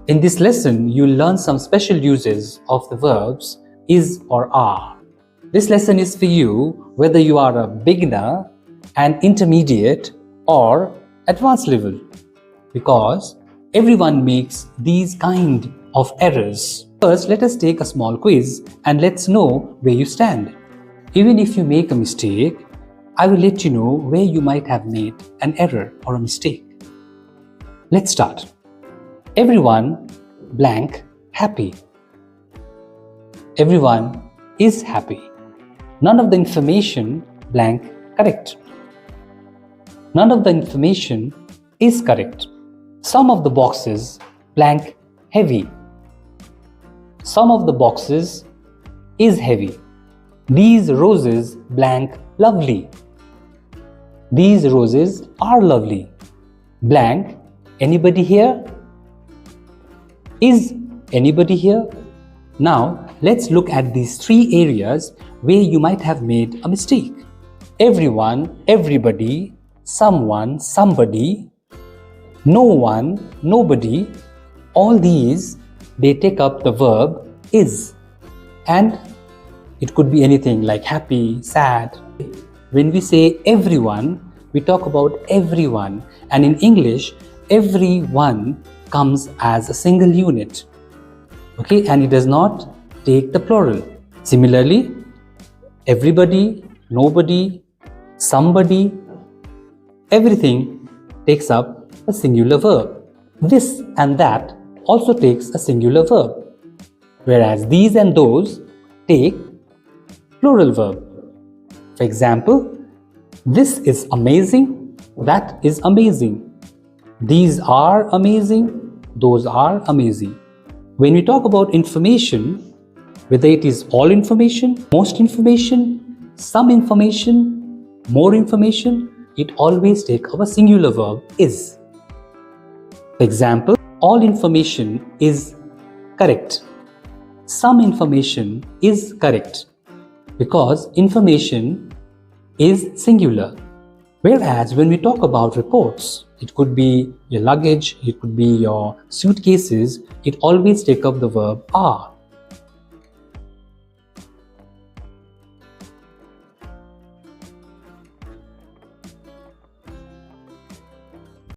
In this lesson, you'll learn some special uses of the verbs is or are. This lesson is for you whether you are a beginner, an intermediate, or advanced level, because everyone makes these kind of errors. First, let us take a small quiz and let's know where you stand. Even if you make a mistake, I will let you know where you might have made an error or a mistake. Let's start. Everyone blank happy. Everyone is happy. None of the information blank correct. None of the information is correct. Some of the boxes blank heavy. Some of the boxes is heavy. These roses blank lovely. These roses are lovely. Blank, anybody here? Is anybody here? Now, let's look at these three areas where you might have made a mistake. Everyone, everybody, someone, somebody, no one, nobody, all these, they take up the verb is. And it could be anything like happy, sad. When we say everyone, we talk about everyone. And in English, everyone comes as a single unit. Okay, and it does not take the plural. Similarly, everybody, nobody, somebody, everything takes up a singular verb. This and that also takes a singular verb, whereas these and those take plural verb. For example, this is amazing, that is amazing. These are amazing, those are amazing. When we talk about information, whether it is all information, most information, some information, more information, it always takes up a singular verb is. For example, all information is correct. Some information is correct, because information is singular. Whereas when we talk about reports, it could be your luggage, it could be your suitcases, it always takes up the verb are.